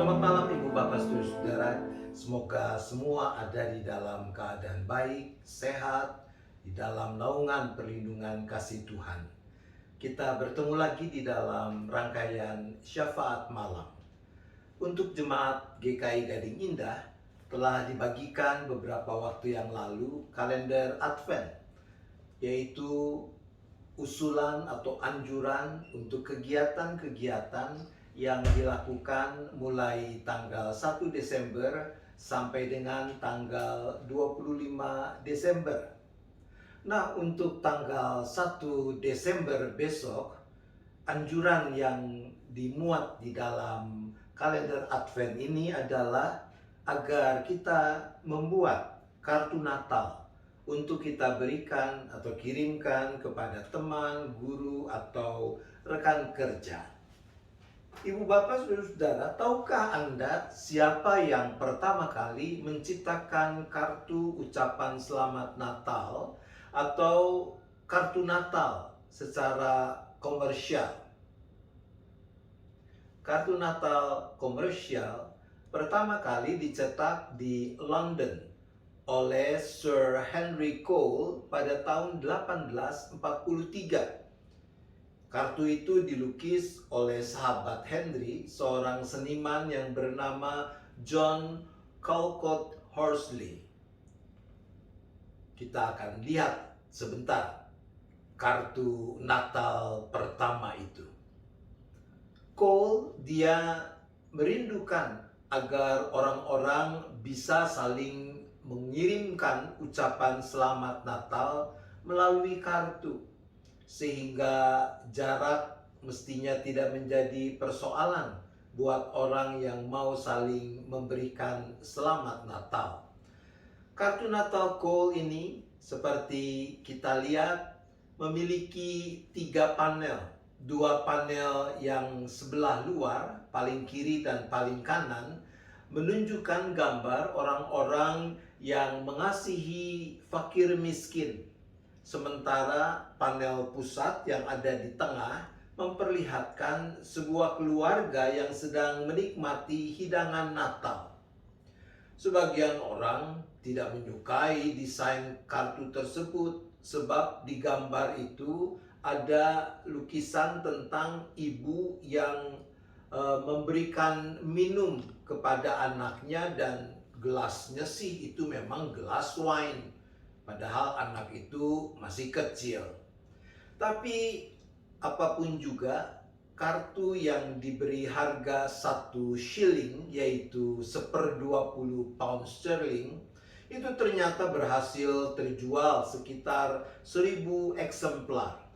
Selamat malam Ibu Bapak Saudara. Semoga semua ada di dalam keadaan baik, sehat, di dalam naungan perlindungan kasih Tuhan. Kita bertemu lagi di dalam rangkaian Syafaat Malam. Untuk jemaat GKI Gading Indah telah dibagikan beberapa waktu yang lalu kalender Advent, yaitu usulan atau anjuran untuk kegiatan-kegiatan yang dilakukan mulai tanggal 1 Desember sampai dengan tanggal 25 Desember. Nah, untuk tanggal 1 Desember besok, anjuran yang dimuat di dalam kalender Advent ini adalah agar kita membuat kartu Natal untuk kita berikan atau kirimkan kepada teman, guru, atau rekan kerja. Ibu bapak saudara, tahukah Anda siapa yang pertama kali menciptakan kartu ucapan selamat Natal atau kartu Natal secara komersial? Kartu Natal komersial pertama kali dicetak di London oleh Sir Henry Cole pada tahun 1843. Kartu itu dilukis oleh sahabat Henry, seorang seniman yang bernama John Callcott Horsley. Kita akan lihat sebentar kartu Natal pertama itu. Cole, dia merindukan agar orang-orang bisa saling mengirimkan ucapan selamat Natal melalui kartu, sehingga jarak mestinya tidak menjadi persoalan buat orang yang mau saling memberikan selamat Natal. Kartu Natal Cole ini seperti kita lihat memiliki 3 panel. 2 panel yang sebelah luar, paling kiri dan paling kanan, menunjukkan gambar orang-orang yang mengasihi fakir miskin. Sementara panel pusat yang ada di tengah memperlihatkan sebuah keluarga yang sedang menikmati hidangan Natal. Sebagian orang tidak menyukai desain kartu tersebut sebab di gambar itu ada lukisan tentang ibu yang memberikan minum kepada anaknya, dan gelasnya sih itu memang gelas wine, padahal anak itu masih kecil. Tapi apapun juga, kartu yang diberi harga 1 shilling, yaitu 1/20 pound sterling, itu ternyata berhasil terjual sekitar 1000 eksemplar.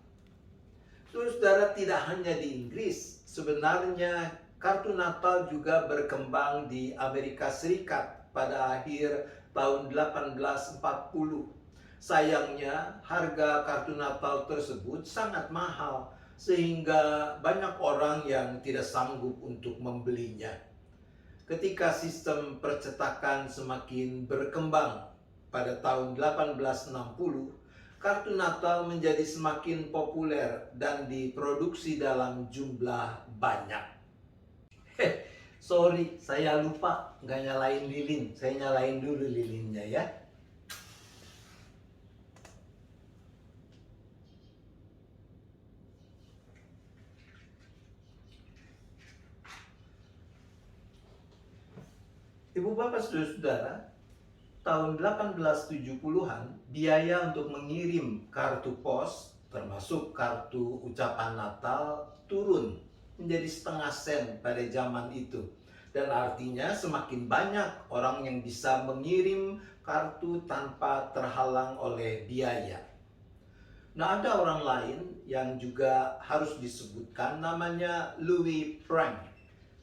Saudara, tidak hanya di Inggris, sebenarnya kartu Natal juga berkembang di Amerika Serikat pada akhir tahun 1840. Sayangnya, harga kartu Natal tersebut sangat mahal, sehingga banyak orang yang tidak sanggup untuk membelinya. Ketika sistem percetakan semakin berkembang pada tahun 1860, kartu Natal menjadi semakin populer dan diproduksi dalam jumlah banyak. Sorry, saya lupa nggak nyalain lilin. Saya nyalain dulu lilinnya ya. Ibu bapak saudara, tahun 1870-an biaya untuk mengirim kartu pos termasuk kartu ucapan Natal turun menjadi setengah sen pada zaman itu. Dan artinya semakin banyak orang yang bisa mengirim kartu tanpa terhalang oleh biaya. Nah, ada orang lain yang juga harus disebutkan, namanya Louis Prank.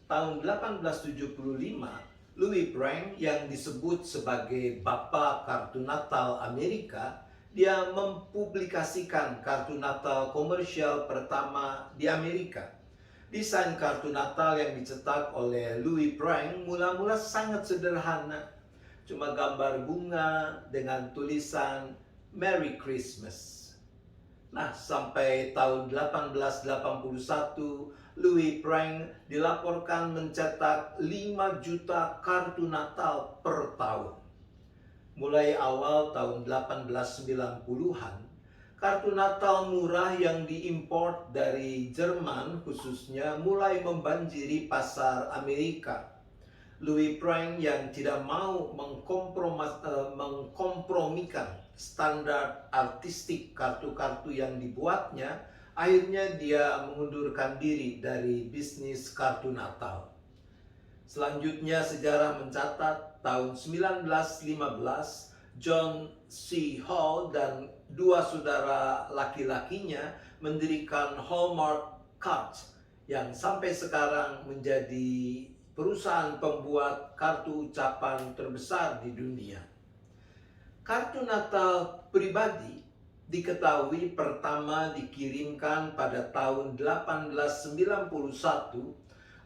Tahun 1875, Louis Prank yang disebut sebagai Bapak Kartu Natal Amerika, dia mempublikasikan kartu Natal komersial pertama di Amerika. Desain kartu Natal yang dicetak oleh Louis Prank mula-mula sangat sederhana. Cuma gambar bunga dengan tulisan Merry Christmas. Nah, sampai tahun 1881, Louis Prank dilaporkan mencetak 5 juta kartu Natal per tahun. Mulai awal tahun 1890-an, kartu Natal murah yang diimpor dari Jerman khususnya mulai membanjiri pasar Amerika. Louis Prank yang tidak mau mengkompromikan standar artistik kartu-kartu yang dibuatnya, akhirnya dia mengundurkan diri dari bisnis kartu Natal. Selanjutnya sejarah mencatat tahun 1915, John C. Hall dan 2 saudara laki-lakinya mendirikan Hallmark Cards yang sampai sekarang menjadi perusahaan pembuat kartu ucapan terbesar di dunia. Kartu Natal pribadi diketahui pertama dikirimkan pada tahun 1891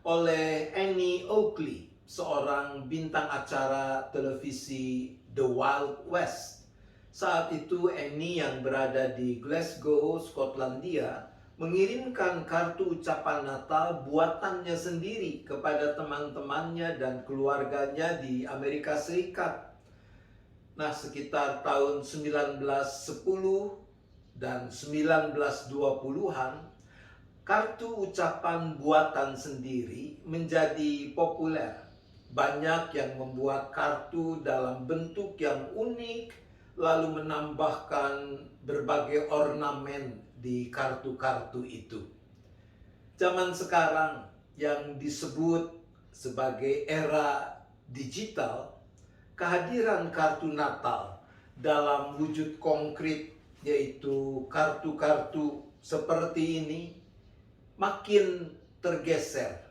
oleh Annie Oakley, seorang bintang acara televisi The Wild West. Saat itu Annie yang berada di Glasgow, Skotlandia, mengirimkan kartu ucapan Natal buatannya sendiri kepada teman-temannya dan keluarganya di Amerika Serikat. Nah, sekitar tahun 1910 dan 1920-an, kartu ucapan buatan sendiri menjadi populer. Banyak yang membuat kartu dalam bentuk yang unik, lalu menambahkan berbagai ornamen di kartu-kartu itu. Zaman sekarang yang disebut sebagai era digital, kehadiran kartu Natal dalam wujud konkret, yaitu kartu-kartu seperti ini, makin tergeser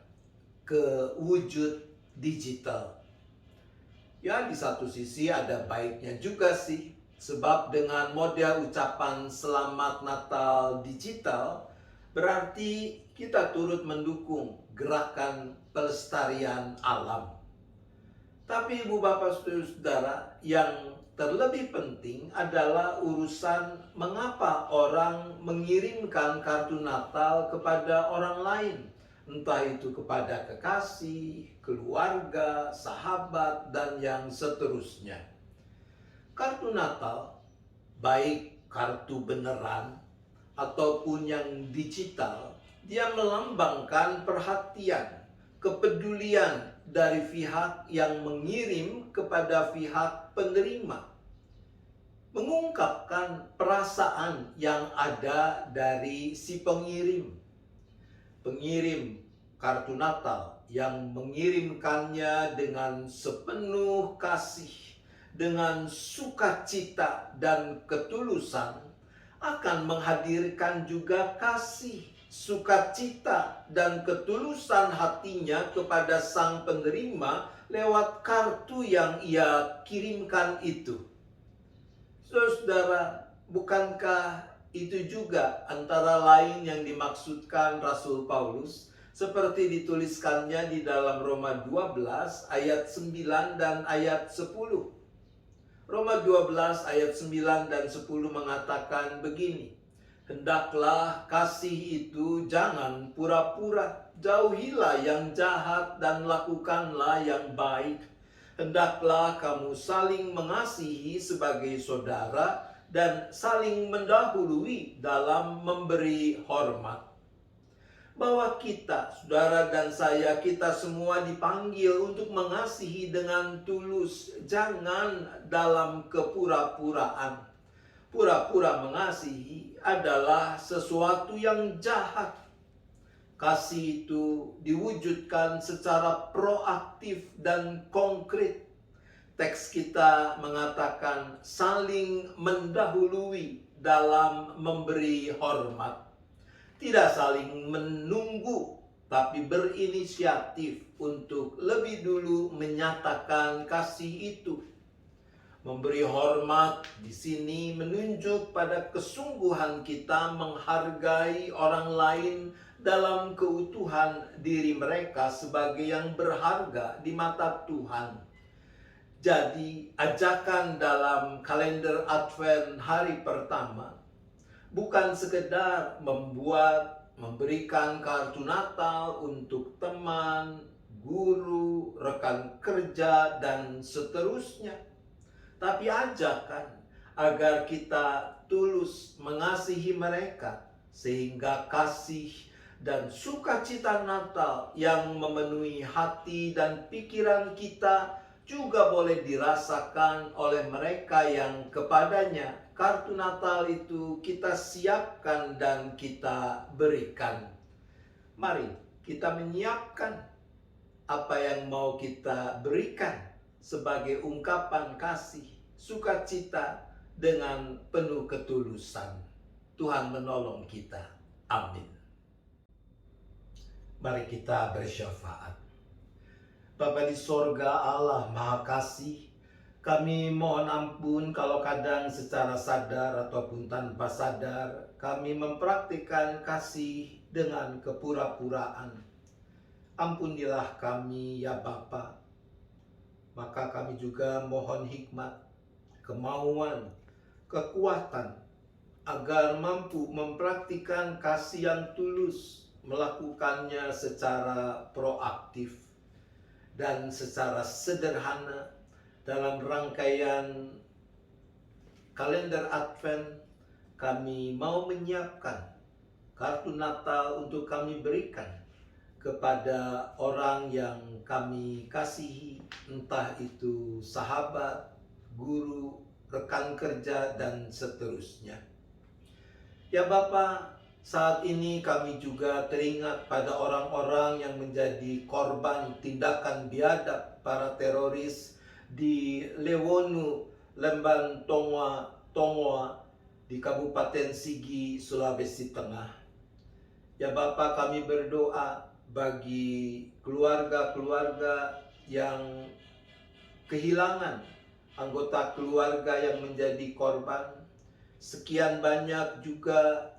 ke wujud digital. Ya, di satu sisi ada baiknya juga sih, sebab dengan model ucapan Selamat Natal digital, berarti kita turut mendukung gerakan pelestarian alam. Tapi Ibu Bapak Saudara, yang terlebih penting adalah urusan mengapa orang mengirimkan kartu Natal kepada orang lain. Entah itu kepada kekasih, keluarga, sahabat, dan yang seterusnya. Kartu Natal, baik kartu beneran ataupun yang digital, dia melambangkan perhatian, kepedulian dari pihak yang mengirim kepada pihak penerima, mengungkapkan perasaan yang ada dari si pengirim. Pengirim kartu Natal yang mengirimkannya dengan sepenuh kasih, dengan sukacita dan ketulusan, akan menghadirkan juga kasih, sukacita, dan ketulusan hatinya kepada sang penerima lewat kartu yang ia kirimkan itu. Saudara, bukankah itu juga antara lain yang dimaksudkan Rasul Paulus seperti dituliskannya di dalam Roma 12 ayat 9 dan ayat 10. Roma 12 ayat 9 dan 10 mengatakan begini: hendaklah kasih itu jangan pura-pura, jauhilah yang jahat dan lakukanlah yang baik. Hendaklah kamu saling mengasihi sebagai saudara dan saling mendahului dalam memberi hormat. Bahwa kita, saudara dan saya, kita semua dipanggil untuk mengasihi dengan tulus, jangan dalam kepura-puraan. Pura-pura mengasihi adalah sesuatu yang jahat. Kasih itu diwujudkan secara proaktif dan konkret. Teks kita mengatakan saling mendahului dalam memberi hormat. Tidak saling menunggu, tapi berinisiatif untuk lebih dulu menyatakan kasih itu. Memberi hormat di sini menunjuk pada kesungguhan kita menghargai orang lain dalam keutuhan diri mereka sebagai yang berharga di mata Tuhan. Jadi, ajakan dalam kalender Advent hari pertama bukan sekedar membuat memberikan kartu Natal untuk teman, guru, rekan kerja, dan seterusnya. Tapi ajakan agar kita tulus mengasihi mereka, sehingga kasih dan sukacita Natal yang memenuhi hati dan pikiran kita juga boleh dirasakan oleh mereka yang kepadanya kartu Natal itu kita siapkan dan kita berikan. Mari kita menyiapkan apa yang mau kita berikan sebagai ungkapan kasih, sukacita dengan penuh ketulusan. Tuhan menolong kita. Amin. Mari kita bersyafaat. Bapa di sorga, Allah Maha Kasih, kami mohon ampun kalau kadang secara sadar ataupun tanpa sadar kami mempraktikkan kasih dengan kepura-puraan. Ampunilah kami ya Bapa. Maka kami juga mohon hikmat, kemauan, kekuatan agar mampu mempraktikkan kasih yang tulus, melakukannya secara proaktif dan secara sederhana dalam rangkaian kalender Advent. Kami mau menyiapkan kartu Natal untuk kami berikan kepada orang yang kami kasihi, entah itu sahabat, guru, rekan kerja, dan seterusnya. Ya Bapa, saat ini kami juga teringat pada orang-orang yang menjadi korban tindakan biadab para teroris di Lewonu, Lemban Tongoa di Kabupaten Sigi, Sulawesi Tengah. Ya Bapa, kami berdoa bagi keluarga-keluarga yang kehilangan anggota keluarga yang menjadi korban. Sekian banyak juga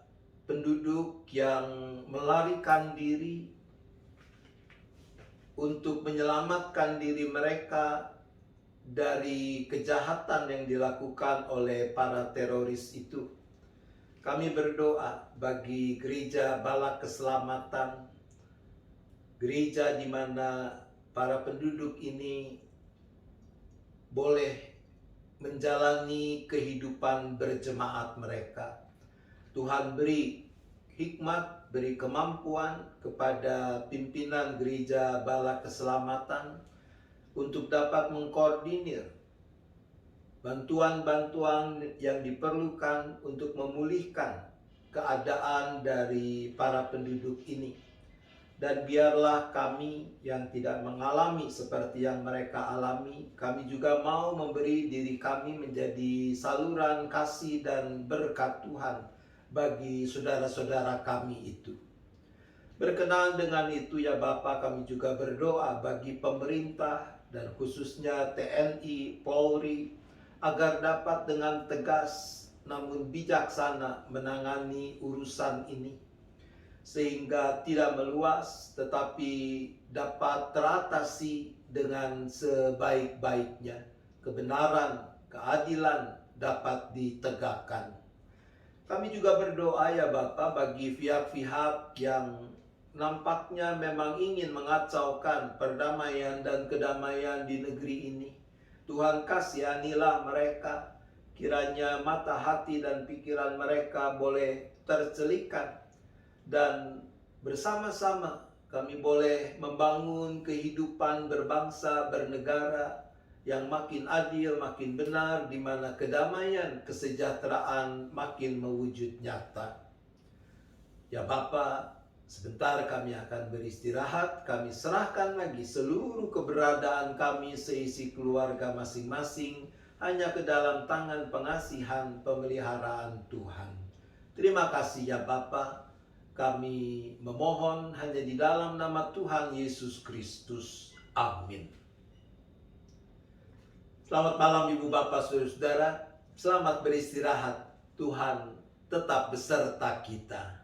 penduduk yang melarikan diri untuk menyelamatkan diri mereka dari kejahatan yang dilakukan oleh para teroris itu. Kami berdoa bagi gereja Bala Keselamatan, gereja di mana para penduduk ini boleh menjalani kehidupan berjemaat mereka. Tuhan beri hikmat, beri kemampuan kepada pimpinan gereja Bala Keselamatan untuk dapat mengkoordinir bantuan-bantuan yang diperlukan untuk memulihkan keadaan dari para penduduk ini. Dan biarlah kami yang tidak mengalami seperti yang mereka alami, kami juga mau memberi diri kami menjadi saluran kasih dan berkat Tuhan bagi saudara-saudara kami itu. Berkenaan dengan itu ya Bapa, kami juga berdoa bagi pemerintah dan khususnya TNI, Polri, agar dapat dengan tegas namun bijaksana menangani urusan ini, sehingga tidak meluas tetapi dapat teratasi dengan sebaik-baiknya. Kebenaran, keadilan dapat ditegakkan. Kami juga berdoa ya Bapa bagi pihak-pihak yang nampaknya memang ingin mengacaukan perdamaian dan kedamaian di negeri ini. Tuhan kasihanilah mereka, kiranya mata hati dan pikiran mereka boleh tercelikan, dan bersama-sama kami boleh membangun kehidupan berbangsa, bernegara yang makin adil, makin benar, di mana kedamaian, kesejahteraan makin mewujud nyata. Ya Bapa, sebentar kami akan beristirahat. Kami serahkan lagi seluruh keberadaan kami seisi keluarga masing-masing hanya ke dalam tangan pengasihan pemeliharaan Tuhan. Terima kasih ya Bapa. Kami memohon hanya di dalam nama Tuhan Yesus Kristus. Amin. Selamat malam Ibu Bapak Saudara-saudara. Selamat beristirahat. Tuhan tetap beserta kita.